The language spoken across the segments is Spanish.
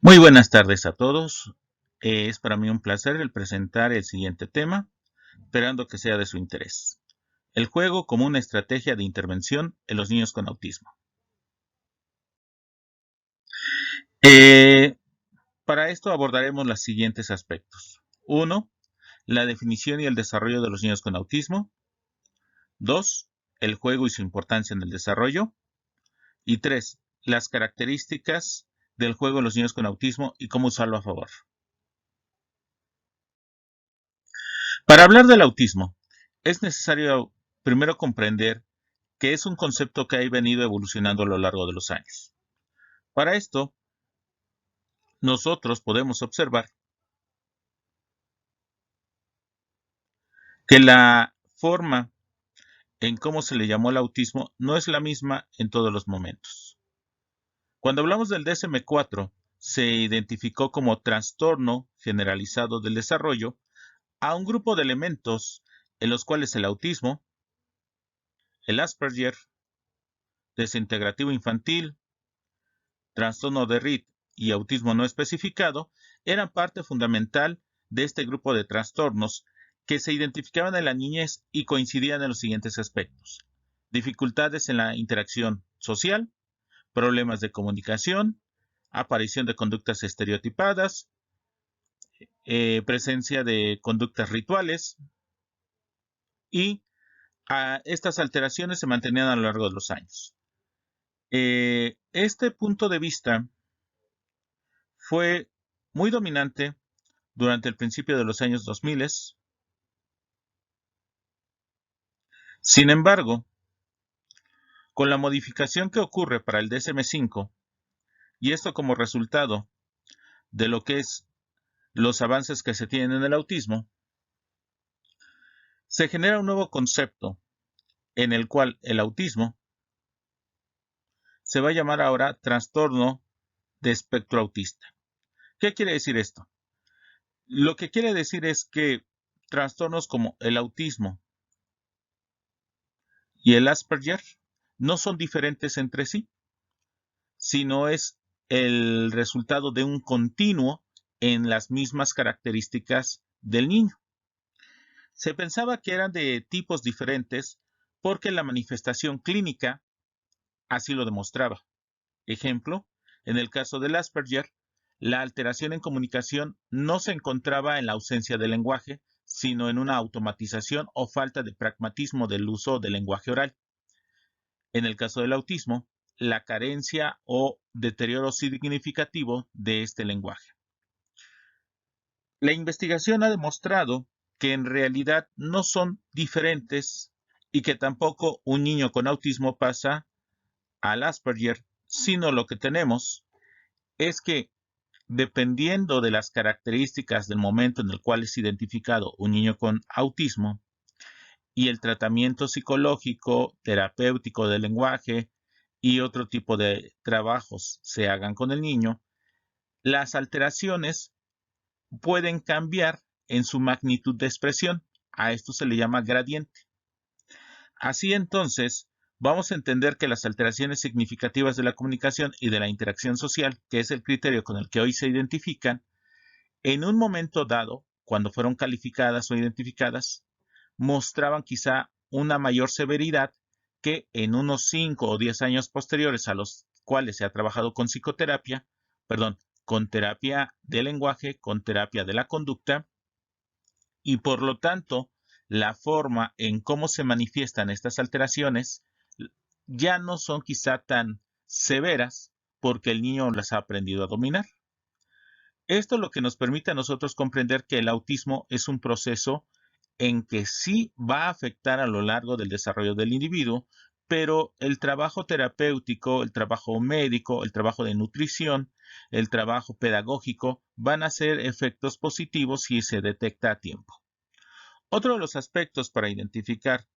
Muy buenas tardes a todos. Es para mí un placer el presentar el siguiente tema, esperando que sea de su interés. El juego como una estrategia de intervención en los niños con autismo. Eh, para esto abordaremos los siguientes aspectos. Uno, la definición y el desarrollo de los niños con autismo. 2, el juego y su importancia en el desarrollo. Y 3, las características del juego en los niños con autismo y cómo usarlo a favor. Para hablar del autismo, es necesario primero comprender que es un concepto que ha venido evolucionando a lo largo de los años. Para esto, nosotros podemos observar que la forma en cómo se le llamó el autismo no es la misma en todos los momentos. Cuando hablamos del DSM-4, se identificó como trastorno generalizado del desarrollo a un grupo de elementos en los cuales el autismo, el Asperger, desintegrativo infantil, trastorno de Reed y autismo no especificado eran parte fundamental de este grupo de trastornos que se identificaban en la niñez y coincidían en los siguientes aspectos: dificultades en la interacción social, problemas de comunicación, aparición de conductas estereotipadas, presencia de conductas rituales y estas alteraciones se mantenían a lo largo de los años. Este punto de vista fue muy dominante durante el principio de los años 2000. Sin embargo, con la modificación que ocurre para el DSM-5, y esto como resultado de lo que es los avances que se tienen en el autismo, se genera un nuevo concepto en el cual el autismo se va a llamar ahora trastorno de espectro autista. ¿Qué quiere decir esto? Lo que quiere decir es que trastornos como el autismo y el Asperger no son diferentes entre sí, sino es el resultado de un continuo en las mismas características del niño. Se pensaba que eran de tipos diferentes porque la manifestación clínica así lo demostraba. Ejemplo, en el caso del Asperger, la alteración en comunicación no se encontraba en la ausencia de lenguaje, sino en una automatización o falta de pragmatismo del uso del lenguaje oral. En el caso del autismo, la carencia o deterioro significativo de este lenguaje. La investigación ha demostrado que en realidad no son diferentes y que tampoco un niño con autismo pasa al Asperger, sino lo que tenemos es que dependiendo de las características del momento en el cual es identificado un niño con autismo y el tratamiento psicológico, terapéutico del lenguaje y otro tipo de trabajos se hagan con el niño, las alteraciones pueden cambiar en su magnitud de expresión. A esto se le llama gradiente. Así entonces, vamos a entender que las alteraciones significativas de la comunicación y de la interacción social, que es el criterio con el que hoy se identifican, en un momento dado, cuando fueron calificadas o identificadas, mostraban quizá una mayor severidad que en unos 5 o 10 años posteriores a los cuales se ha trabajado con psicoterapia, perdón, con terapia de lenguaje, con terapia de la conducta, y por lo tanto, la forma en cómo se manifiestan estas alteraciones ya no son quizá tan severas porque el niño las ha aprendido a dominar. Esto es lo que nos permite a nosotros comprender que el autismo es un proceso en que sí va a afectar a lo largo del desarrollo del individuo, pero el trabajo terapéutico, el trabajo médico, el trabajo de nutrición, el trabajo pedagógico van a ser efectos positivos si se detecta a tiempo. Otro de los aspectos para identificar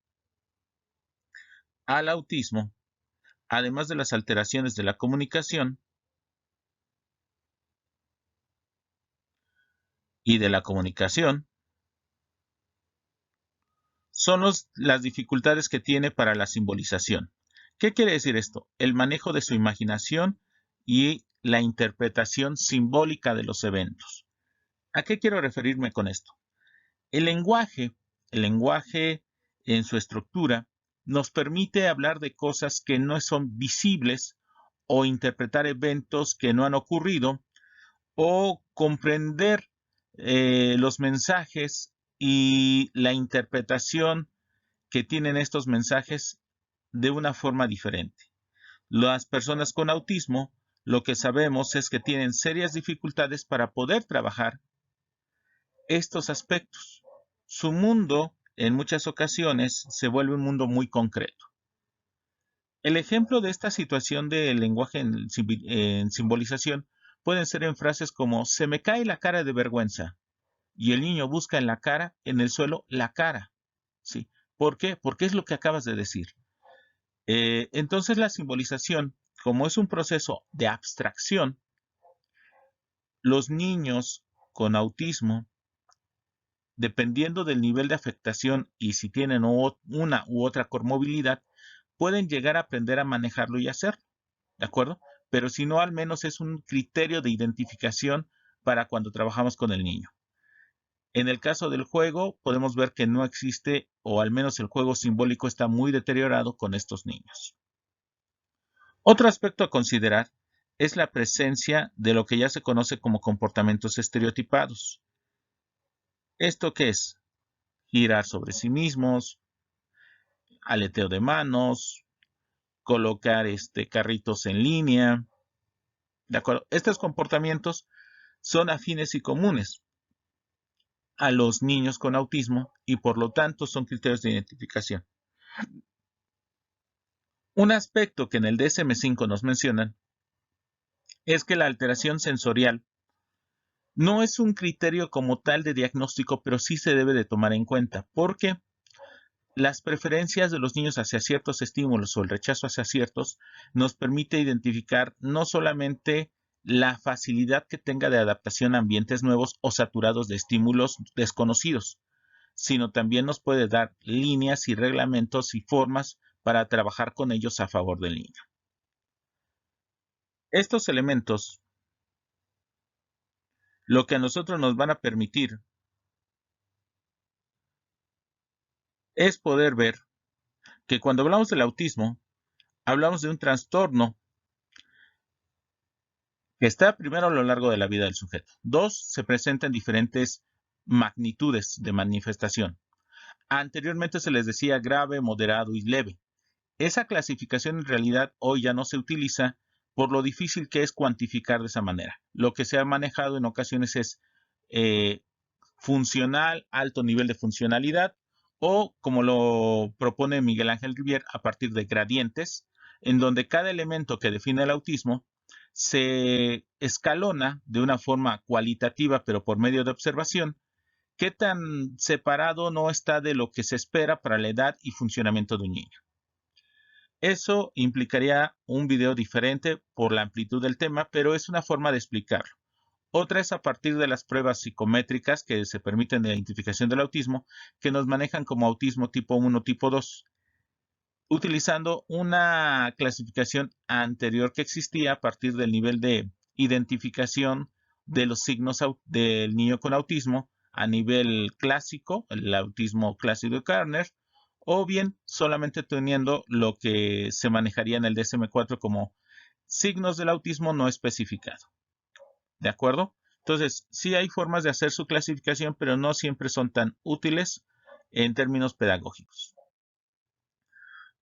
al autismo, además de las alteraciones de la comunicación y de la comunicación, son las dificultades que tiene para la simbolización. ¿Qué quiere decir esto? El manejo de su imaginación y la interpretación simbólica de los eventos. ¿A qué quiero referirme con esto? El lenguaje en su estructura nos permite hablar de cosas que no son visibles o interpretar eventos que no han ocurrido o comprender los mensajes y la interpretación que tienen estos mensajes de una forma diferente. Las personas con autismo, lo que sabemos es que tienen serias dificultades para poder trabajar estos aspectos. Su mundo, en muchas ocasiones, se vuelve un mundo muy concreto. El ejemplo de esta situación del lenguaje en simbolización pueden ser en frases como se me cae la cara de vergüenza y el niño busca en la cara, en el suelo, la cara. ¿Sí? ¿Por qué? Porque es lo que acabas de decir. Entonces la simbolización, como es un proceso de abstracción, los niños con autismo, dependiendo del nivel de afectación y si tienen una u otra comorbilidad, pueden llegar a aprender a manejarlo y hacerlo, ¿de acuerdo? Pero si no, al menos es un criterio de identificación para cuando trabajamos con el niño. En el caso del juego, podemos ver que no existe, o al menos el juego simbólico está muy deteriorado con estos niños. Otro aspecto a considerar es la presencia de lo que ya se conoce como comportamientos estereotipados. ¿Esto qué es? Girar sobre sí mismos, aleteo de manos, colocar carritos en línea. ¿De acuerdo? Estos comportamientos son afines y comunes a los niños con autismo y por lo tanto son criterios de identificación. Un aspecto que en el DSM-5 nos mencionan es que la alteración sensorial no es un criterio como tal de diagnóstico, pero sí se debe de tomar en cuenta, porque las preferencias de los niños hacia ciertos estímulos o el rechazo hacia ciertos nos permite identificar no solamente la facilidad que tenga de adaptación a ambientes nuevos o saturados de estímulos desconocidos, sino también nos puede dar líneas y reglamentos y formas para trabajar con ellos a favor del niño. Estos elementos lo que a nosotros nos van a permitir es poder ver que cuando hablamos del autismo, hablamos de un trastorno que está primero a lo largo de la vida del sujeto. Dos, se presenta en diferentes magnitudes de manifestación. Anteriormente se les decía grave, moderado y leve. Esa clasificación en realidad hoy ya no se utiliza por lo difícil que es cuantificar de esa manera. Lo que se ha manejado en ocasiones es funcional, alto nivel de funcionalidad, o como lo propone Miguel Ángel Rivière, a partir de gradientes, en donde cada elemento que define el autismo se escalona de una forma cualitativa, pero por medio de observación, qué tan separado no está de lo que se espera para la edad y funcionamiento de un niño. Eso implicaría un video diferente por la amplitud del tema, pero es una forma de explicarlo. Otra es a partir de las pruebas psicométricas que se permiten de la identificación del autismo, que nos manejan como autismo tipo 1, tipo 2, utilizando una clasificación anterior que existía a partir del nivel de identificación de los signos del niño con autismo a nivel clásico, el autismo clásico de Kerner, o bien solamente teniendo lo que se manejaría en el DSM-4 como signos del autismo no especificado. ¿De acuerdo? Entonces, sí hay formas de hacer su clasificación, pero no siempre son tan útiles en términos pedagógicos.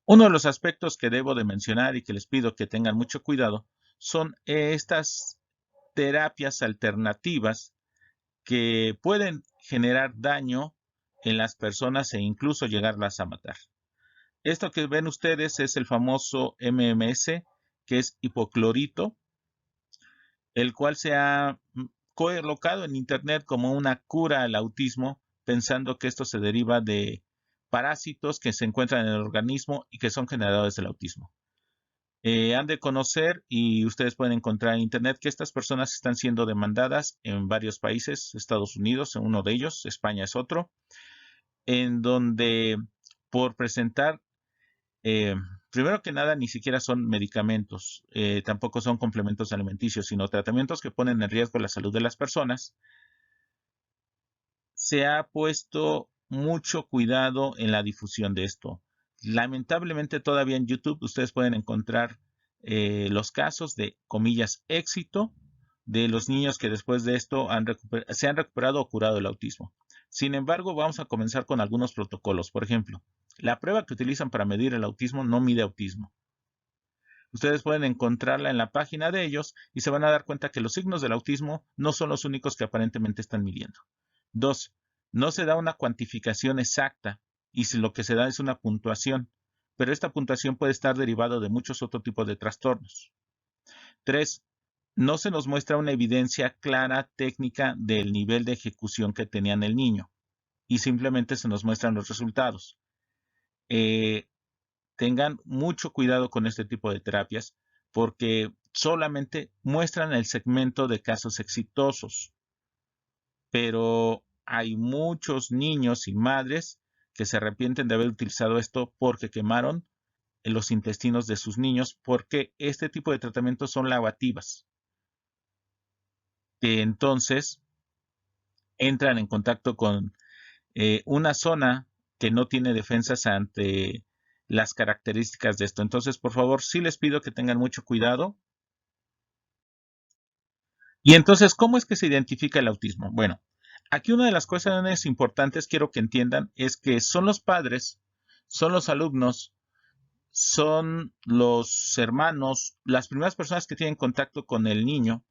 Uno de los aspectos que debo de mencionar y que les pido que tengan mucho cuidado son estas terapias alternativas que pueden generar daño en las personas e incluso llegarlas a matar. Esto que ven ustedes es el famoso MMS, que es hipoclorito, el cual se ha colocado en Internet como una cura al autismo, pensando que esto se deriva de parásitos que se encuentran en el organismo y que son generadores del autismo. Han de conocer y ustedes pueden encontrar en Internet que estas personas están siendo demandadas en varios países, Estados Unidos, uno de ellos, España es otro, en donde por presentar Primero que nada, ni siquiera son medicamentos, tampoco son complementos alimenticios, sino tratamientos que ponen en riesgo la salud de las personas. Se ha puesto mucho cuidado en la difusión de esto. Lamentablemente todavía en YouTube ustedes pueden encontrar los casos de, comillas, éxito de los niños que después de esto se han recuperado o curado el autismo. Sin embargo, vamos a comenzar con algunos protocolos. Por ejemplo, la prueba que utilizan para medir el autismo no mide autismo. Ustedes pueden encontrarla en la página de ellos y se van a dar cuenta que los signos del autismo no son los únicos que aparentemente están midiendo. 2. No se da una cuantificación exacta y lo que se da es una puntuación, pero esta puntuación puede estar derivada de muchos otros tipos de trastornos. 3. No se nos muestra una evidencia clara técnica del nivel de ejecución que tenía el niño y simplemente se nos muestran los resultados. Tengan mucho cuidado con este tipo de terapias porque solamente muestran el segmento de casos exitosos, pero hay muchos niños y madres que se arrepienten de haber utilizado esto porque quemaron los intestinos de sus niños, porque este tipo de tratamientos son lavativas. Entonces entran en contacto con una zona que no tiene defensas ante las características de esto. Entonces, por favor, sí les pido que tengan mucho cuidado. Y entonces, ¿cómo es que se identifica el autismo? Bueno, aquí una de las cuestiones importantes quiero que entiendan es que son los padres, son los alumnos, son los hermanos, las primeras personas que tienen contacto con el niño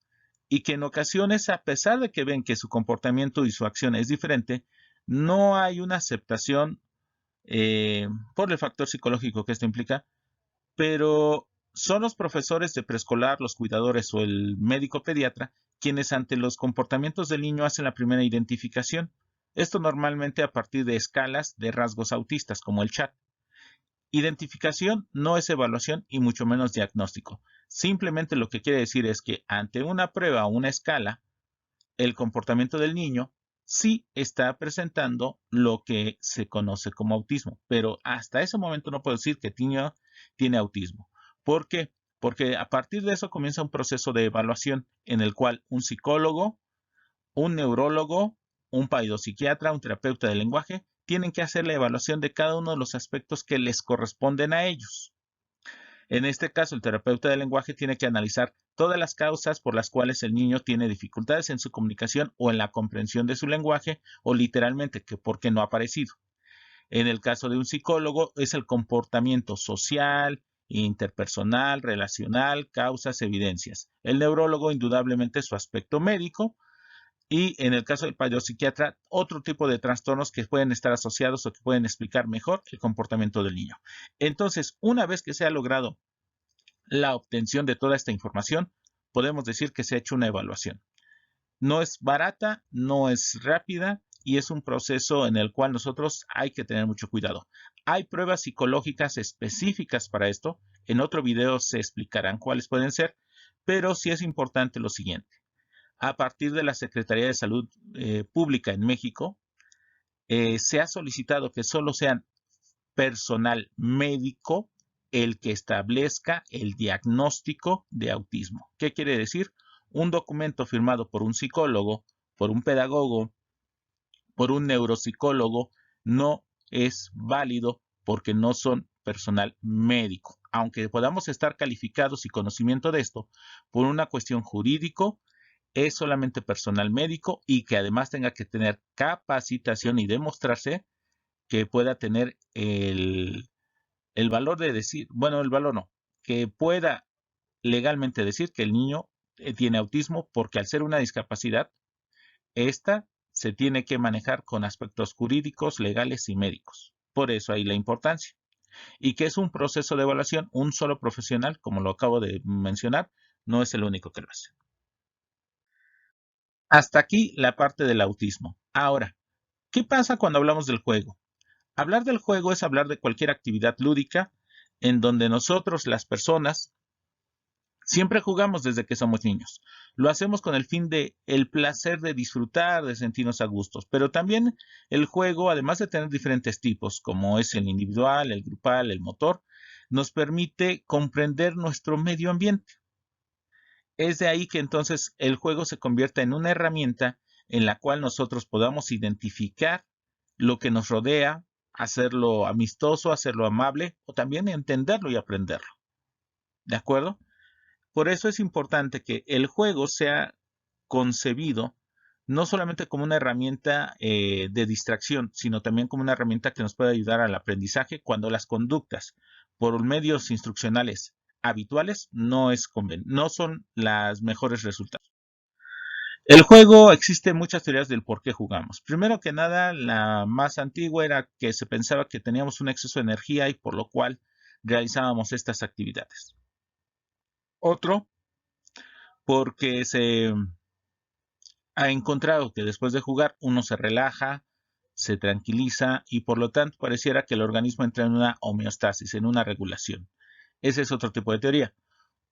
y que en ocasiones, a pesar de que ven que su comportamiento y su acción es diferente, no hay una aceptación por el factor psicológico que esto implica, pero son los profesores de preescolar, los cuidadores o el médico pediatra quienes ante los comportamientos del niño hacen la primera identificación. Esto normalmente a partir de escalas de rasgos autistas como el chat. Identificación no es evaluación y mucho menos diagnóstico. Simplemente lo que quiere decir es que ante una prueba o una escala, el comportamiento del niño sí está presentando lo que se conoce como autismo, pero hasta ese momento no puedo decir que el niño tiene autismo. ¿Por qué? Porque a partir de eso comienza un proceso de evaluación en el cual un psicólogo, un neurólogo, un psiquiatra, un terapeuta del lenguaje, tienen que hacer la evaluación de cada uno de los aspectos que les corresponden a ellos. En este caso, el terapeuta del lenguaje tiene que analizar todas las causas por las cuales el niño tiene dificultades en su comunicación o en la comprensión de su lenguaje o literalmente que por qué no ha aparecido. En el caso de un psicólogo es el comportamiento social, interpersonal, relacional, causas, evidencias. El neurólogo indudablemente su aspecto médico y en el caso del psiquiatra otro tipo de trastornos que pueden estar asociados o que pueden explicar mejor el comportamiento del niño. Entonces, una vez que se ha logrado la obtención de toda esta información, podemos decir que se ha hecho una evaluación. No es barata, no es rápida y es un proceso en el cual nosotros hay que tener mucho cuidado. Hay pruebas psicológicas específicas para esto. En otro video se explicarán cuáles pueden ser, pero sí es importante lo siguiente. A partir de la Secretaría de Salud Pública en México, se ha solicitado que solo sean personal médico el que establezca el diagnóstico de autismo. ¿Qué quiere decir? Un documento firmado por un psicólogo, por un pedagogo, por un neuropsicólogo, no es válido porque no son personal médico. Aunque podamos estar calificados y conocimiento de esto, por una cuestión jurídico, es solamente personal médico y que además tenga que tener capacitación y demostrarse que pueda tener el valor de decir, bueno, el valor no, que pueda legalmente decir que el niño tiene autismo porque al ser una discapacidad, esta se tiene que manejar con aspectos jurídicos, legales y médicos. Por eso hay la importancia. Y que es un proceso de evaluación, un solo profesional, como lo acabo de mencionar, no es el único que lo hace. Hasta aquí la parte del autismo. Ahora, ¿qué pasa cuando hablamos del juego? Hablar del juego es hablar de cualquier actividad lúdica en donde nosotros, las personas, siempre jugamos desde que somos niños. Lo hacemos con el fin de el placer de disfrutar, de sentirnos a gustos, pero también el juego, además de tener diferentes tipos, como es el individual, el grupal, el motor, nos permite comprender nuestro medio ambiente. Es de ahí que entonces el juego se convierta en una herramienta en la cual nosotros podamos identificar lo que nos rodea, hacerlo amistoso, hacerlo amable o también entenderlo y aprenderlo. ¿De acuerdo? Por eso es importante que el juego sea concebido no solamente como una herramienta de distracción, sino también como una herramienta que nos puede ayudar al aprendizaje cuando las conductas por medios instruccionales habituales no son las mejores resultados. El juego, existen muchas teorías del por qué jugamos. Primero que nada, la más antigua era que se pensaba que teníamos un exceso de energía y por lo cual realizábamos estas actividades. Otro, porque se ha encontrado que después de jugar uno se relaja, se tranquiliza y por lo tanto pareciera que el organismo entra en una homeostasis, en una regulación. Ese es otro tipo de teoría.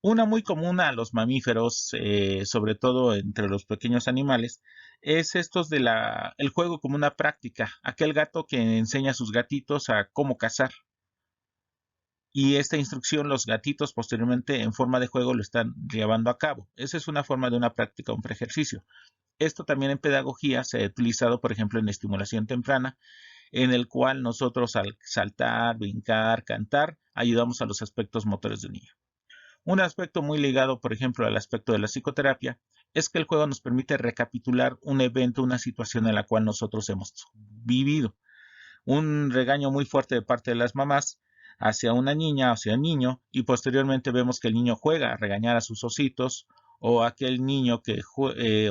Una muy común a los mamíferos, sobre todo entre los pequeños animales, es el juego como una práctica. Aquel gato que enseña a sus gatitos a cómo cazar. Y esta instrucción los gatitos posteriormente en forma de juego lo están llevando a cabo. Esa es una forma de una práctica, un preejercicio. Esto también en pedagogía se ha utilizado, por ejemplo, en estimulación temprana, en el cual nosotros al saltar, brincar, cantar, ayudamos a los aspectos motores del niño. Un aspecto muy ligado, por ejemplo, al aspecto de la psicoterapia, es que el juego nos permite recapitular un evento, una situación en la cual nosotros hemos vivido. Un regaño muy fuerte de parte de las mamás hacia una niña, hacia un niño, y posteriormente vemos que el niño juega a regañar a sus ositos, o aquel niño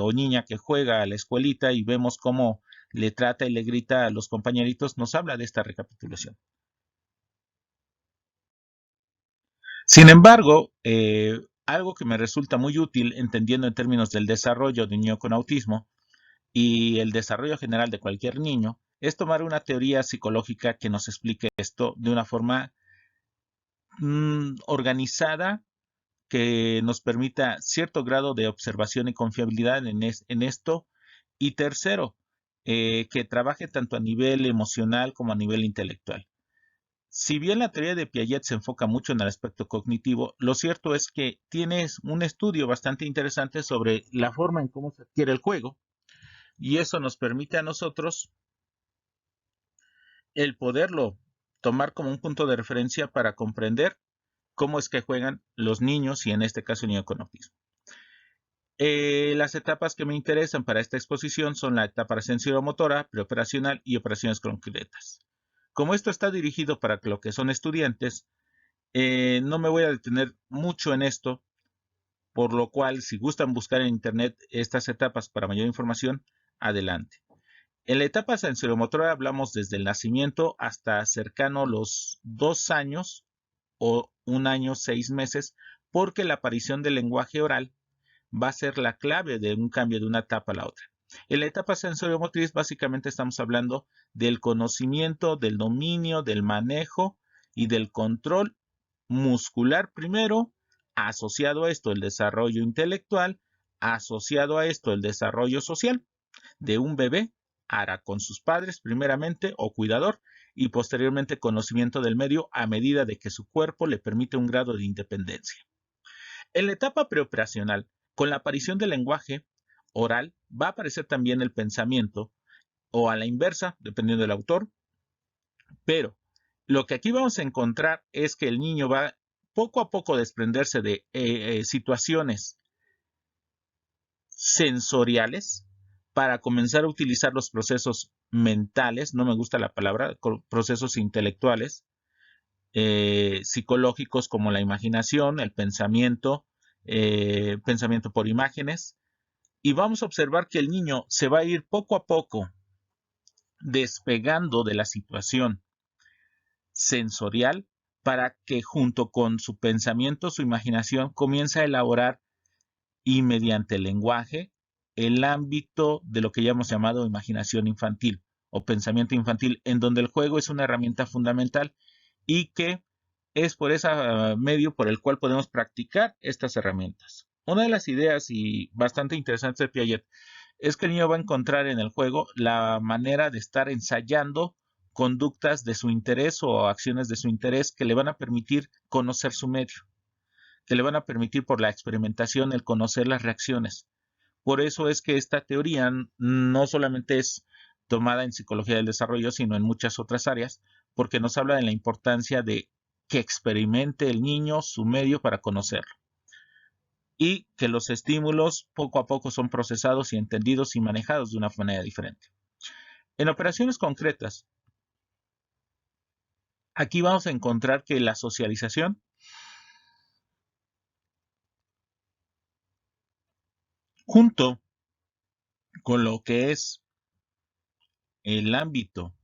o niña que juega a la escuelita y vemos cómo le trata y le grita a los compañeritos, nos habla de esta recapitulación. Sin embargo, algo que me resulta muy útil, entendiendo en términos del desarrollo de un niño con autismo y el desarrollo general de cualquier niño, es tomar una teoría psicológica que nos explique esto de una forma organizada, que nos permita cierto grado de observación y confiabilidad en esto. Y tercero, que trabaje tanto a nivel emocional como a nivel intelectual. Si bien la teoría de Piaget se enfoca mucho en el aspecto cognitivo, lo cierto es que tienes un estudio bastante interesante sobre la forma en cómo se adquiere el juego, y eso nos permite a nosotros el poderlo tomar como un punto de referencia para comprender cómo es que juegan los niños y en este caso el niño con autismo. Las etapas que me interesan para esta exposición son la etapa sensorial-motora, preoperacional y operaciones concretas. Como esto está dirigido para lo que son estudiantes, no me voy a detener mucho en esto, por lo cual si gustan buscar en internet estas etapas para mayor información, adelante. En la etapa sensoriomotora hablamos desde el nacimiento hasta cercano los 2 años o 1 año 6 meses, porque la aparición del lenguaje oral va a ser la clave de un cambio de una etapa a la otra. En la etapa sensoriomotriz básicamente estamos hablando del conocimiento, del dominio, del manejo y del control muscular primero, asociado a esto el desarrollo intelectual, asociado a esto el desarrollo social de un bebé hará con sus padres primeramente o cuidador y posteriormente conocimiento del medio a medida de que su cuerpo le permite un grado de independencia. En la etapa preoperacional, con la aparición del lenguaje oral, va a aparecer también el pensamiento o a la inversa, dependiendo del autor, pero lo que aquí vamos a encontrar es que el niño va poco a poco a desprenderse de situaciones sensoriales para comenzar a utilizar los procesos mentales, no me gusta la palabra, procesos intelectuales, psicológicos como la imaginación, el pensamiento por imágenes, y vamos a observar que el niño se va a ir poco a poco despegando de la situación sensorial para que junto con su pensamiento, su imaginación, comience a elaborar y mediante el lenguaje el ámbito de lo que ya hemos llamado imaginación infantil o pensamiento infantil, en donde el juego es una herramienta fundamental y que es por ese medio por el cual podemos practicar estas herramientas. Una de las ideas y bastante interesantes de Piaget es que el niño va a encontrar en el juego la manera de estar ensayando conductas de su interés o acciones de su interés que le van a permitir conocer su medio, que le van a permitir por la experimentación el conocer las reacciones. Por eso es que esta teoría no solamente es tomada en psicología del desarrollo, sino en muchas otras áreas, porque nos habla de la importancia de que experimente el niño su medio para conocerlo y que los estímulos poco a poco son procesados y entendidos y manejados de una manera diferente. En operaciones concretas, aquí vamos a encontrar que la socialización, junto con lo que es el ámbito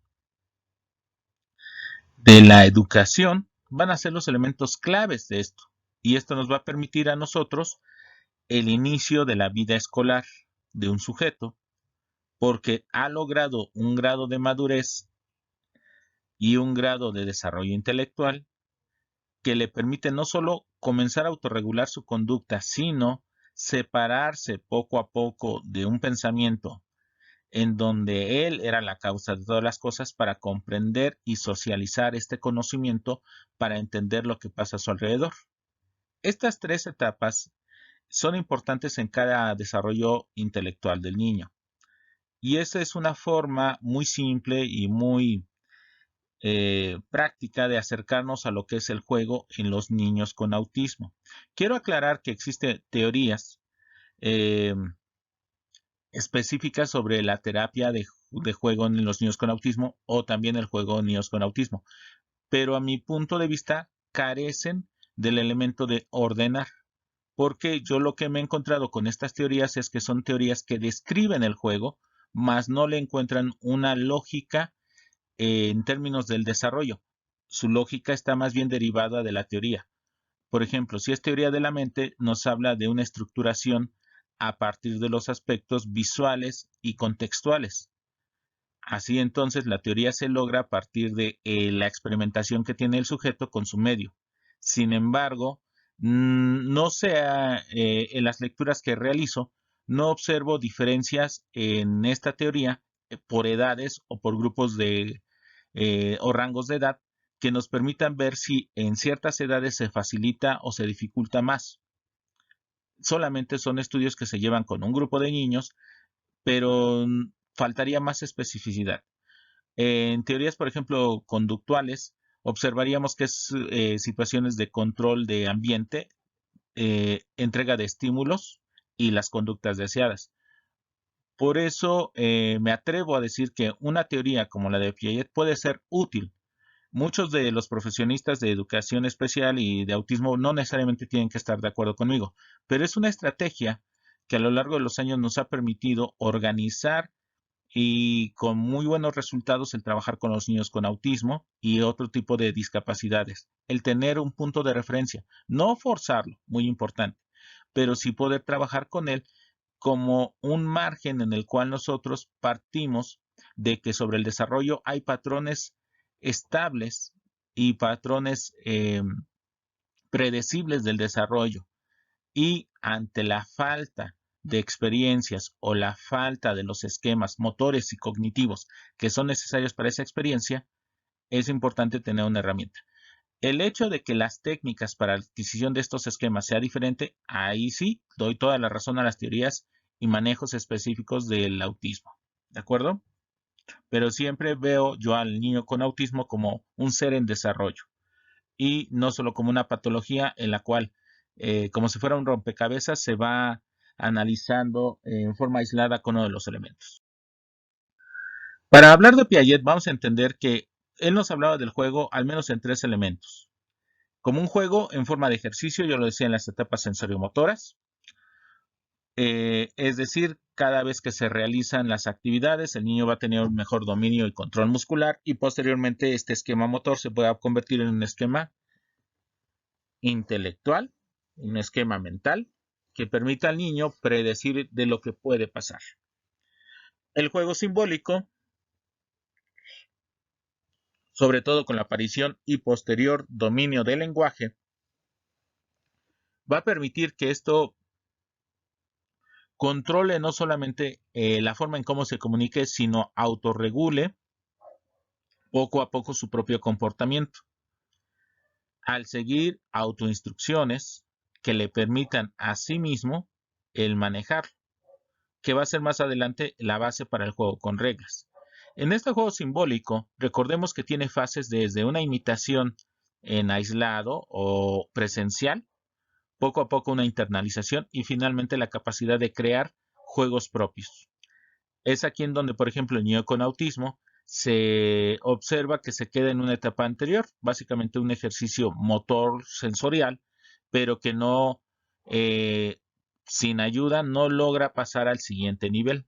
de la educación, van a ser los elementos claves de esto. Y esto nos va a permitir a nosotros el inicio de la vida escolar de un sujeto, porque ha logrado un grado de madurez y un grado de desarrollo intelectual que le permite no solo comenzar a autorregular su conducta, sino separarse poco a poco de un pensamiento en donde él era la causa de todas las cosas para comprender y socializar este conocimiento para entender lo que pasa a su alrededor. Estas tres etapas son importantes en cada desarrollo intelectual del niño. Y esa es una forma muy simple y muy práctica de acercarnos a lo que es el juego en los niños con autismo. Quiero aclarar que existen teorías eh, específicas sobre la terapia de juego en los niños con autismo o también el juego en niños con autismo, pero a mi punto de vista carecen del elemento de ordenar, porque yo lo que me he encontrado con estas teorías es que son teorías que describen el juego, mas no le encuentran una lógica en términos del desarrollo. Su lógica está más bien derivada de la teoría. Por ejemplo, si es teoría de la mente, nos habla de una estructuración a partir de los aspectos visuales y contextuales. Así entonces la teoría se logra a partir de la experimentación que tiene el sujeto con su medio. Sin embargo, no sea en las lecturas que realizo, no observo diferencias en esta teoría por edades o por grupos de o rangos de edad que nos permitan ver si en ciertas edades se facilita o se dificulta más. Solamente son estudios que se llevan con un grupo de niños, pero faltaría más especificidad. En teorías, por ejemplo, conductuales, observaríamos que es situaciones de control de ambiente, entrega de estímulos y las conductas deseadas. Por eso me atrevo a decir que una teoría como la de Piaget puede ser útil. Muchos de los profesionistas de educación especial y de autismo no necesariamente tienen que estar de acuerdo conmigo, pero es una estrategia que a lo largo de los años nos ha permitido organizar y con muy buenos resultados el trabajar con los niños con autismo y otro tipo de discapacidades. El tener un punto de referencia, no forzarlo, muy importante, pero sí poder trabajar con él como un margen en el cual nosotros partimos de que sobre el desarrollo hay patrones estables y patrones predecibles del desarrollo. Y ante la falta de experiencias o la falta de los esquemas motores y cognitivos que son necesarios para esa experiencia, es importante tener una herramienta. El hecho de que las técnicas para la adquisición de estos esquemas sea diferente, ahí sí doy toda la razón a las teorías y manejos específicos del autismo. ¿De acuerdo? Pero siempre veo yo al niño con autismo como un ser en desarrollo y no solo como una patología en la cual, como si fuera un rompecabezas, se va analizando en forma aislada con uno de los elementos. Para hablar de Piaget, vamos a entender que él nos hablaba del juego al menos en tres elementos. Como un juego en forma de ejercicio, yo lo decía en las etapas sensoriomotoras, es decir, cada vez que se realizan las actividades, el niño va a tener un mejor dominio y control muscular y posteriormente este esquema motor se puede convertir en un esquema intelectual, un esquema mental que permita al niño predecir de lo que puede pasar. El juego simbólico, sobre todo con la aparición y posterior dominio del lenguaje, va a permitir que esto controle no solamente la forma en cómo se comunique, sino autorregule poco a poco su propio comportamiento, al seguir autoinstrucciones que le permitan a sí mismo el manejar, que va a ser más adelante la base para el juego con reglas. En este juego simbólico, recordemos que tiene fases desde una imitación en aislado o presencial, poco a poco una internalización y finalmente la capacidad de crear juegos propios. Es aquí en donde, por ejemplo, el niño con autismo se observa que se queda en una etapa anterior, básicamente un ejercicio motor sensorial, pero que no, sin ayuda, no logra pasar al siguiente nivel.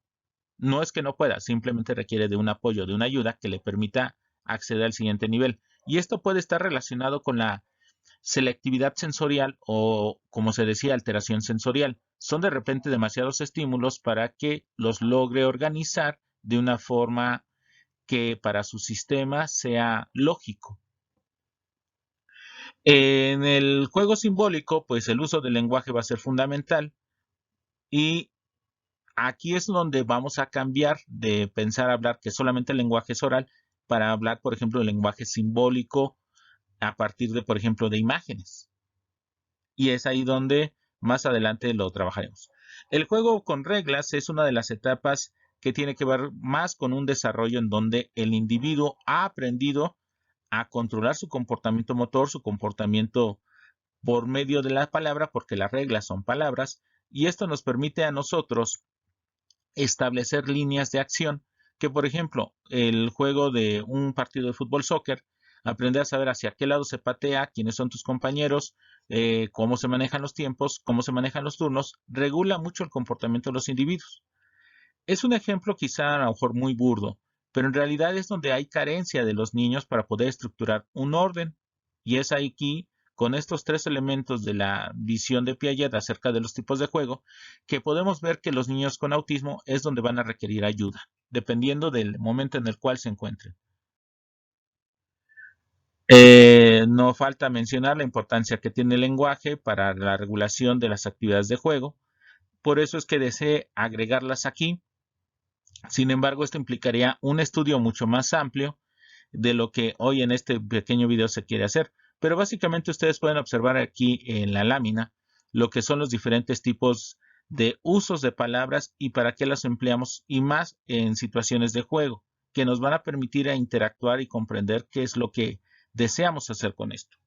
No es que no pueda, simplemente requiere de un apoyo, de una ayuda que le permita acceder al siguiente nivel. Y esto puede estar relacionado con la selectividad sensorial o, como se decía, alteración sensorial. Son de repente demasiados estímulos para que los logre organizar de una forma que para su sistema sea lógico. En el juego simbólico, pues el uso del lenguaje va a ser fundamental y aquí es donde vamos a cambiar de pensar hablar que solamente el lenguaje es oral para hablar, por ejemplo, del lenguaje simbólico a partir de, por ejemplo, de imágenes. Y es ahí donde más adelante lo trabajaremos. El juego con reglas es una de las etapas que tiene que ver más con un desarrollo en donde el individuo ha aprendido a controlar su comportamiento motor, su comportamiento por medio de la palabra, porque las reglas son palabras, y esto nos permite a nosotros establecer líneas de acción que, por ejemplo, el juego de un partido de fútbol soccer, aprender a saber hacia qué lado se patea, quiénes son tus compañeros, cómo se manejan los tiempos, cómo se manejan los turnos, regula mucho el comportamiento de los individuos. Es un ejemplo quizá a lo mejor muy burdo, pero en realidad es donde hay carencia de los niños para poder estructurar un orden. Y es aquí, con estos tres elementos de la visión de Piaget acerca de los tipos de juego, que podemos ver que los niños con autismo es donde van a requerir ayuda, dependiendo del momento en el cual se encuentren. No falta mencionar la importancia que tiene el lenguaje para la regulación de las actividades de juego. Por eso es que deseo agregarlas aquí. Sin embargo, esto implicaría un estudio mucho más amplio de lo que hoy en este pequeño video se quiere hacer. Pero básicamente ustedes pueden observar aquí en la lámina lo que son los diferentes tipos de usos de palabras y para qué las empleamos y más en situaciones de juego que nos van a permitir a interactuar y comprender qué es lo que deseamos hacer con esto.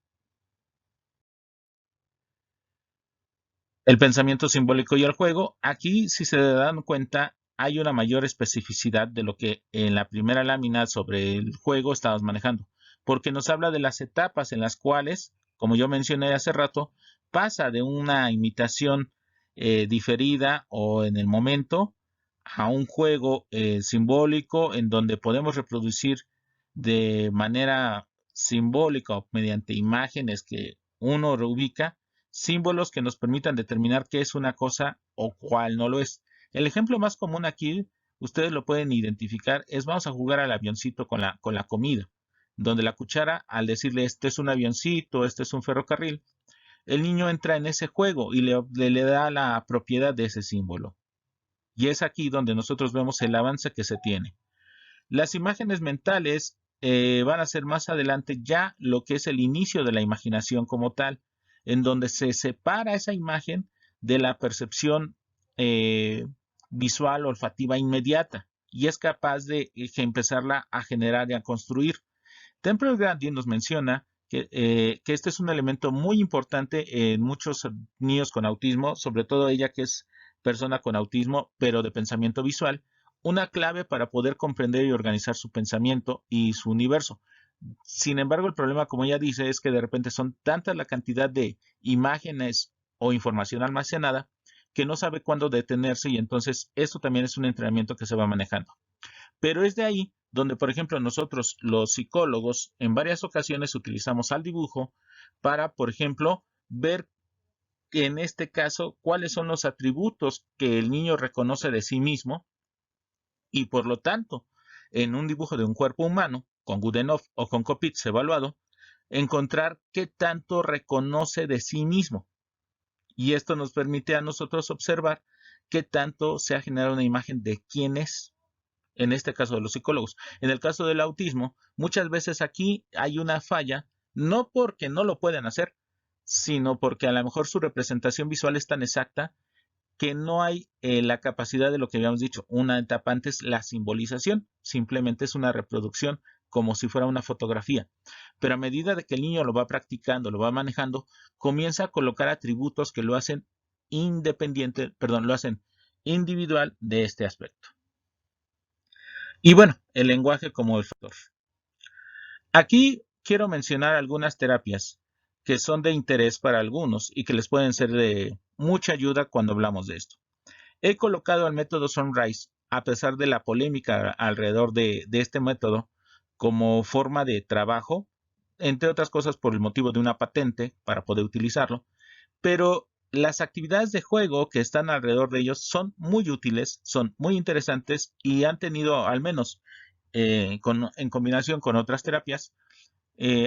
El pensamiento simbólico y el juego, aquí si se dan cuenta hay una mayor especificidad de lo que en la primera lámina sobre el juego estábamos manejando, porque nos habla de las etapas en las cuales, como yo mencioné hace rato, pasa de una imitación diferida o en el momento a un juego simbólico en donde podemos reproducir de manera simbólica o mediante imágenes que uno reubica símbolos que nos permitan determinar qué es una cosa o cuál no lo es. El ejemplo más común aquí, ustedes lo pueden identificar, es vamos a jugar al avioncito con la comida, donde la cuchara, al decirle este es un avioncito, este es un ferrocarril, el niño entra en ese juego y le da la propiedad de ese símbolo. Y es aquí donde nosotros vemos el avance que se tiene. Las imágenes mentales van a ser más adelante ya lo que es el inicio de la imaginación como tal, en donde se separa esa imagen de la percepción visual olfativa inmediata y es capaz de empezarla a generar y a construir. Temple Grandin nos menciona que este es un elemento muy importante en muchos niños con autismo, sobre todo ella que es persona con autismo, pero de pensamiento visual, una clave para poder comprender y organizar su pensamiento y su universo. Sin embargo, el problema, como ella dice, es que de repente son tanta la cantidad de imágenes o información almacenada que no sabe cuándo detenerse y entonces esto también es un entrenamiento que se va manejando. Pero es de ahí donde, por ejemplo, nosotros los psicólogos en varias ocasiones utilizamos al dibujo para, por ejemplo, ver en este caso cuáles son los atributos que el niño reconoce de sí mismo y por lo tanto, en un dibujo de un cuerpo humano, con Goodenough o con Kopitz evaluado, encontrar qué tanto reconoce de sí mismo. Y esto nos permite a nosotros observar qué tanto se ha generado una imagen de quién es. en este caso de los psicólogos. En el caso del autismo, muchas veces aquí hay una falla, no porque no lo puedan hacer, sino porque a lo mejor su representación visual es tan exacta que no hay la capacidad de lo que habíamos dicho. Una etapa antes, la simbolización, simplemente es una reproducción como si fuera una fotografía. Pero a medida de que el niño lo va practicando, lo va manejando, comienza a colocar atributos que lo hacen independiente, perdón, lo hacen individual de este aspecto. Y bueno, el lenguaje como el factor. Aquí quiero mencionar algunas terapias que son de interés para algunos y que les pueden ser de mucha ayuda cuando hablamos de esto. He colocado el método Sunrise, a pesar de la polémica alrededor de este método, como forma de trabajo, entre otras cosas por el motivo de una patente para poder utilizarlo, pero las actividades de juego que están alrededor de ellos son muy útiles, son muy interesantes y han tenido, al menos en combinación con otras terapias,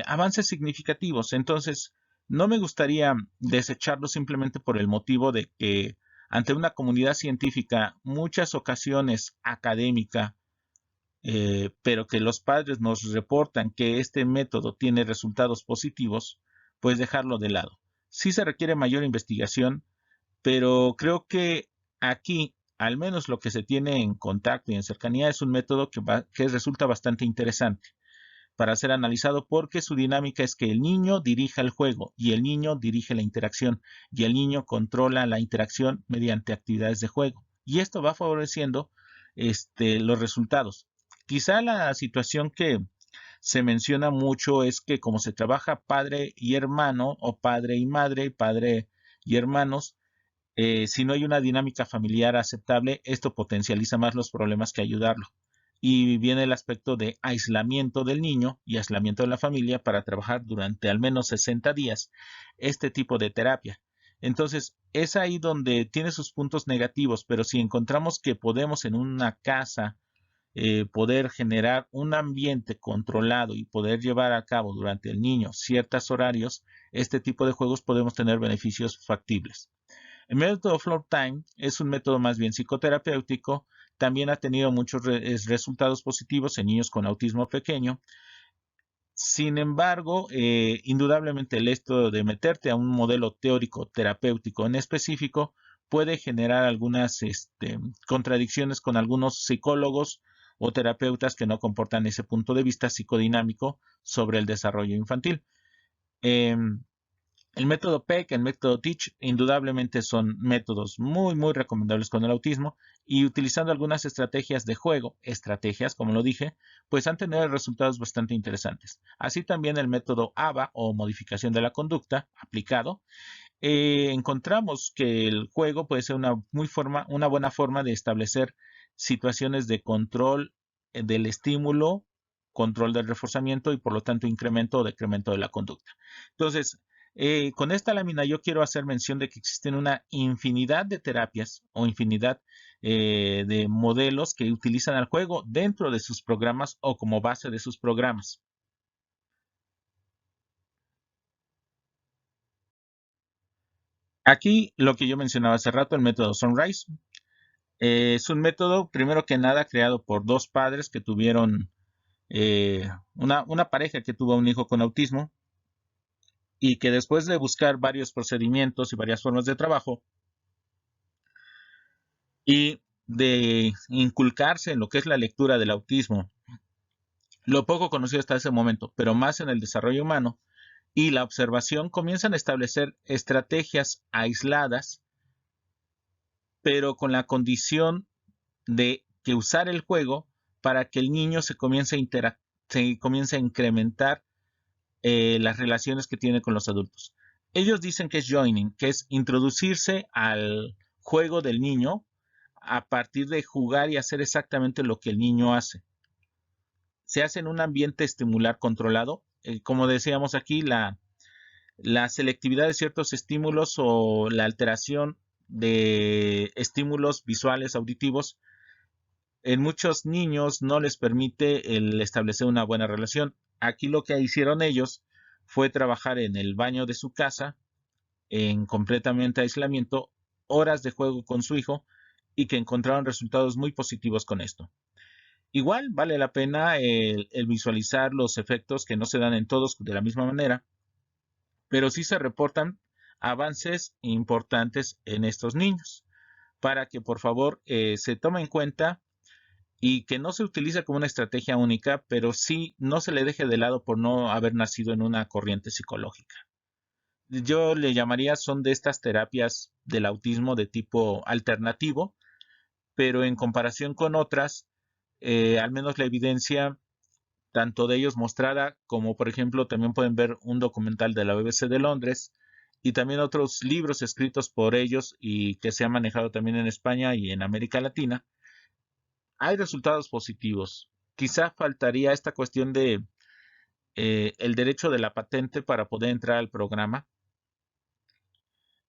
avances significativos. Entonces, no me gustaría desecharlo simplemente por el motivo de que ante una comunidad científica, muchas ocasiones académica, pero que los padres nos reportan que este método tiene resultados positivos, pues dejarlo de lado. Sí se requiere mayor investigación, pero creo que aquí, al menos lo que se tiene en contacto y en cercanía, es un método que resulta bastante interesante para ser analizado porque su dinámica es que el niño dirija el juego y el niño dirige la interacción y el niño controla la interacción mediante actividades de juego. Y esto va favoreciendo los resultados. Quizá la situación que se menciona mucho es que como se trabaja padre y hermano o padre y madre, padre y hermanos, si no hay una dinámica familiar aceptable, esto potencializa más los problemas que ayudarlo. Y viene el aspecto de aislamiento del niño y aislamiento de la familia para trabajar durante al menos 60 días este tipo de terapia. Entonces, es ahí donde tiene sus puntos negativos, pero si encontramos que podemos en una casa poder generar un ambiente controlado y poder llevar a cabo durante el niño ciertos horarios, este tipo de juegos podemos tener beneficios factibles. El método Floor Time es un método más bien psicoterapéutico. También ha tenido muchos resultados positivos en niños con autismo pequeño. Sin embargo, indudablemente el esto de meterte a un modelo teórico terapéutico en específico puede generar algunas contradicciones con algunos psicólogos o terapeutas que no comportan ese punto de vista psicodinámico sobre el desarrollo infantil. El método PEC, el método TEACH, indudablemente son métodos muy recomendables con el autismo y utilizando algunas estrategias de juego, estrategias, como lo dije, pues han tenido resultados bastante interesantes. Así también el método ABA o modificación de la conducta aplicado, encontramos que el juego puede ser una buena forma de establecer situaciones de control del estímulo, control del reforzamiento y por lo tanto incremento o decremento de la conducta. Entonces, con esta lámina yo quiero hacer mención de que existen una infinidad de terapias o infinidad de modelos que utilizan al juego dentro de sus programas o como base de sus programas. Aquí lo que yo mencionaba hace rato, el método Sunrise, es un método, primero que nada, creado por dos padres que tuvieron una pareja que tuvo un hijo con autismo y que después de buscar varios procedimientos y varias formas de trabajo, y de inculcarse en lo que es la lectura del autismo, lo poco conocido hasta ese momento, pero más en el desarrollo humano y la observación, comienzan a establecer estrategias aisladas, pero con la condición de que usar el juego para que el niño se comience a incrementar las relaciones que tiene con los adultos. Ellos dicen que es joining, que es introducirse al juego del niño a partir de jugar y hacer exactamente lo que el niño hace. Se hace en un ambiente estimular controlado. Como decíamos aquí, la selectividad de ciertos estímulos o la alteración de estímulos visuales, auditivos, en muchos niños no les permite el establecer una buena relación. Aquí lo que hicieron ellos fue trabajar en el baño de su casa, en completamente aislamiento, horas de juego con su hijo y que encontraron resultados muy positivos con esto. Igual vale la pena el visualizar los efectos que no se dan en todos de la misma manera, pero sí se reportan avances importantes en estos niños para que por favor se tome en cuenta y que no se utilice como una estrategia única, pero sí no se le deje de lado por no haber nacido en una corriente psicológica. Yo le llamaría, son de estas terapias del autismo de tipo alternativo, pero en comparación con otras, al menos la evidencia tanto de ellos mostrada como por ejemplo también pueden ver un documental de la BBC de Londres y también otros libros escritos por ellos y que se han manejado también en España y en América Latina, hay resultados positivos. Quizá faltaría esta cuestión de el derecho de la patente para poder entrar al programa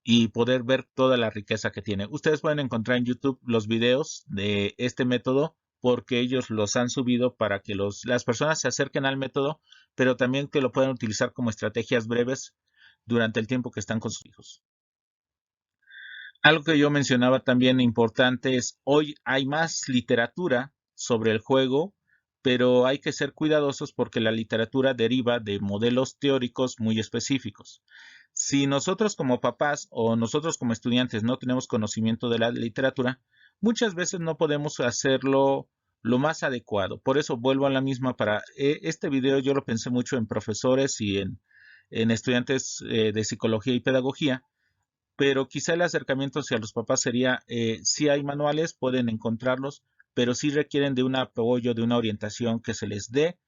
y poder ver toda la riqueza que tiene. Ustedes pueden encontrar en YouTube los videos de este método porque ellos los han subido para que las personas se acerquen al método, pero también que lo puedan utilizar como estrategias breves durante el tiempo que están con sus hijos. Algo que yo mencionaba también importante es, hoy hay más literatura sobre el juego, pero hay que ser cuidadosos porque la literatura deriva de modelos teóricos muy específicos. Si nosotros como papás o nosotros como estudiantes no tenemos conocimiento de la literatura, muchas veces no podemos hacerlo lo más adecuado. Por eso vuelvo a la misma para este video yo lo pensé mucho en profesores y en estudiantes de psicología y pedagogía, pero quizá el acercamiento hacia los papás sería, si hay manuales, pueden encontrarlos, pero sí requieren de un apoyo, de una orientación que se les dé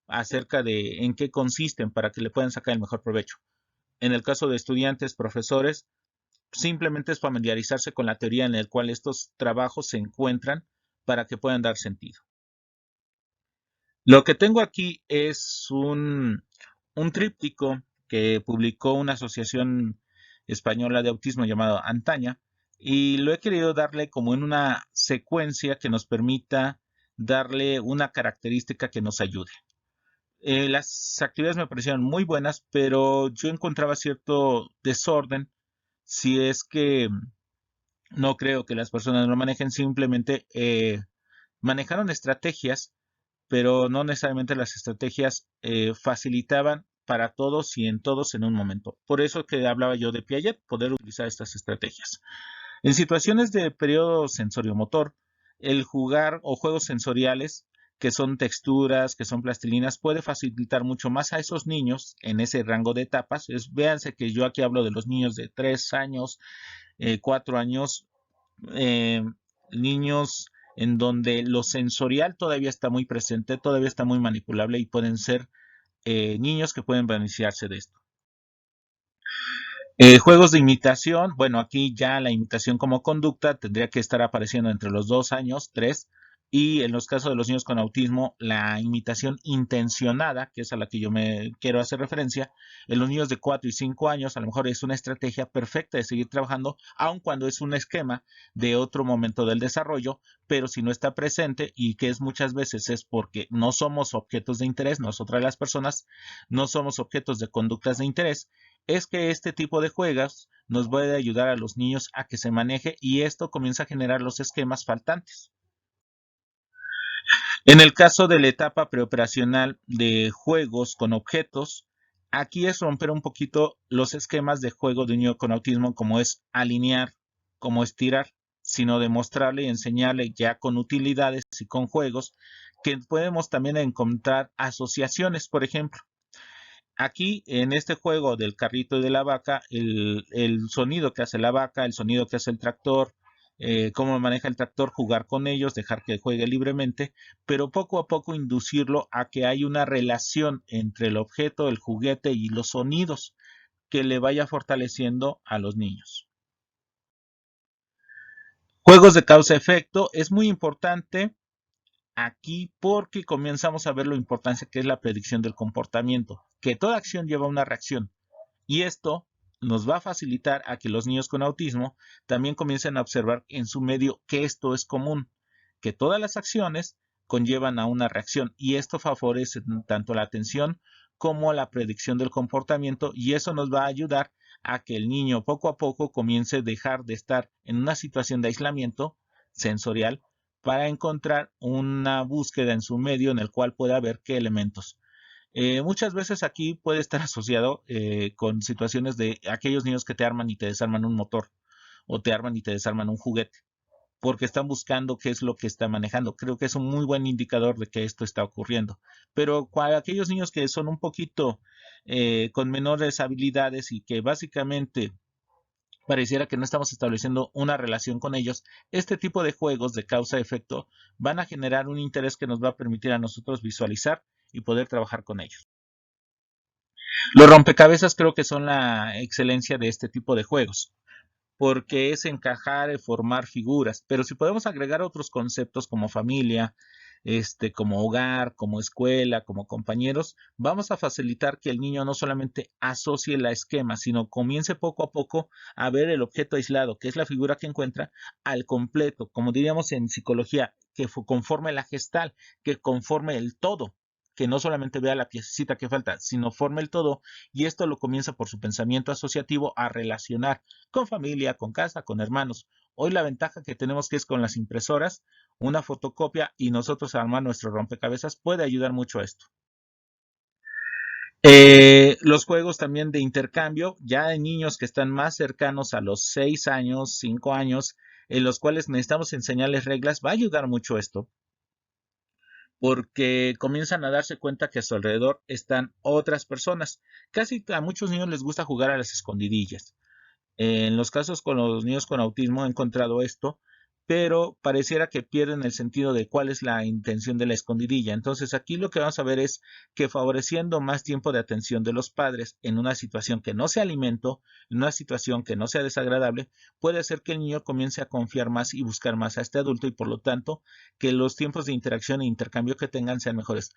acerca de en qué consisten para que le puedan sacar el mejor provecho. En el caso de estudiantes, profesores, simplemente es familiarizarse con la teoría en la cual estos trabajos se encuentran para que puedan dar sentido. Lo que tengo aquí es un tríptico que publicó una asociación española de autismo llamado Antaña y lo he querido darle como en una secuencia que nos permita darle una característica que nos ayude. Las actividades me parecieron muy buenas, pero yo encontraba cierto desorden si es que no creo que las personas lo manejen, simplemente manejaron estrategias pero no necesariamente las estrategias facilitaban para todos y en todos en un momento. Por eso que hablaba yo de Piaget, poder utilizar estas estrategias. En situaciones de periodo sensoriomotor, el jugar o juegos sensoriales, que son texturas, que son plastilinas, puede facilitar mucho más a esos niños en ese rango de etapas. Véanse que yo aquí hablo de los niños de 3 años, 4 años, eh, niños en donde lo sensorial todavía está muy presente, todavía está muy manipulable y pueden ser niños que pueden beneficiarse de esto. Juegos de imitación, bueno, aquí ya la imitación como conducta tendría que estar apareciendo entre los 2 años, 3, y en los casos de los niños con autismo, la imitación intencionada, que es a la que yo me quiero hacer referencia, en los niños de 4 y 5 años, a lo mejor es una estrategia perfecta de seguir trabajando, aun cuando es un esquema de otro momento del desarrollo, pero si no está presente, y que es muchas veces es porque no somos objetos de interés, nosotras las personas no somos objetos de conductas de interés, es que este tipo de juegos nos puede ayudar a los niños a que se maneje y esto comienza a generar los esquemas faltantes. En el caso de la etapa preoperacional de juegos con objetos, aquí es romper un poquito los esquemas de juego de un niño con autismo, como es alinear, como estirar, sino demostrarle y enseñarle ya con utilidades y con juegos que podemos también encontrar asociaciones, por ejemplo. Aquí, en este juego del carrito y de la vaca, el sonido que hace la vaca, el sonido que hace el tractor, cómo maneja el tractor, jugar con ellos, dejar que juegue libremente, pero poco a poco inducirlo a que hay una relación entre el objeto, el juguete y los sonidos que le vaya fortaleciendo a los niños. Juegos de causa-efecto es muy importante aquí porque comenzamos a ver la importancia que es la predicción del comportamiento, que toda acción lleva una reacción. Y esto nos va a facilitar a que los niños con autismo también comiencen a observar en su medio que esto es común, que todas las acciones conllevan a una reacción y esto favorece tanto la atención como la predicción del comportamiento y eso nos va a ayudar a que el niño poco a poco comience a dejar de estar en una situación de aislamiento sensorial para encontrar una búsqueda en su medio en el cual pueda ver qué elementos. Muchas veces aquí puede estar asociado con situaciones de aquellos niños que te arman y te desarman un motor o te arman y te desarman un juguete porque están buscando qué es lo que está manejando. Creo que es un muy buen indicador de que esto está ocurriendo. Pero para aquellos niños que son un poquito con menores habilidades y que básicamente pareciera que no estamos estableciendo una relación con ellos, este tipo de juegos de causa-efecto van a generar un interés que nos va a permitir a nosotros visualizar y poder trabajar con ellos. Los rompecabezas creo que son la excelencia de este tipo de juegos porque es encajar y formar figuras. Pero si podemos agregar otros conceptos como familia, como hogar, como escuela, como compañeros, vamos a facilitar que el niño no solamente asocie la esquema, sino comience poco a poco a ver el objeto aislado, que es la figura que encuentra, al completo, como diríamos en psicología, que conforme la gestal, que conforme el todo, que no solamente vea la piececita que falta, sino forme el todo, y esto lo comienza por su pensamiento asociativo a relacionar con familia, con casa, con hermanos. Hoy la ventaja que tenemos que es con las impresoras, una fotocopia y nosotros armar nuestro rompecabezas puede ayudar mucho a esto. Los juegos también de intercambio, ya de niños que están más cercanos a los 6 años, 5 años, en los cuales necesitamos enseñarles reglas, va a ayudar mucho esto, porque comienzan a darse cuenta que a su alrededor están otras personas. Casi a muchos niños les gusta jugar a las escondidillas. En los casos con los niños con autismo he encontrado esto, pero pareciera que pierden el sentido de cuál es la intención de la escondidilla. Entonces aquí lo que vamos a ver es que favoreciendo más tiempo de atención de los padres en una situación que no sea alimento, en una situación que no sea desagradable, puede hacer que el niño comience a confiar más y buscar más a este adulto y por lo tanto que los tiempos de interacción e intercambio que tengan sean mejores.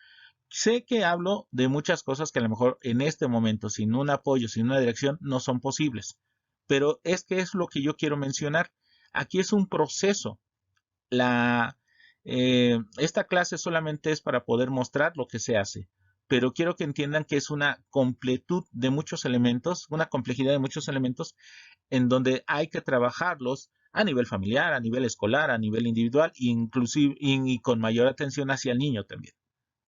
Sé que hablo de muchas cosas que a lo mejor en este momento, sin un apoyo, sin una dirección, no son posibles, pero es que es lo que yo quiero mencionar. Aquí es un proceso. Esta clase solamente es para poder mostrar lo que se hace, pero quiero que entiendan que es una completud de muchos elementos, una complejidad de muchos elementos en donde hay que trabajarlos a nivel familiar, a nivel escolar, a nivel individual, inclusive y con mayor atención hacia el niño también.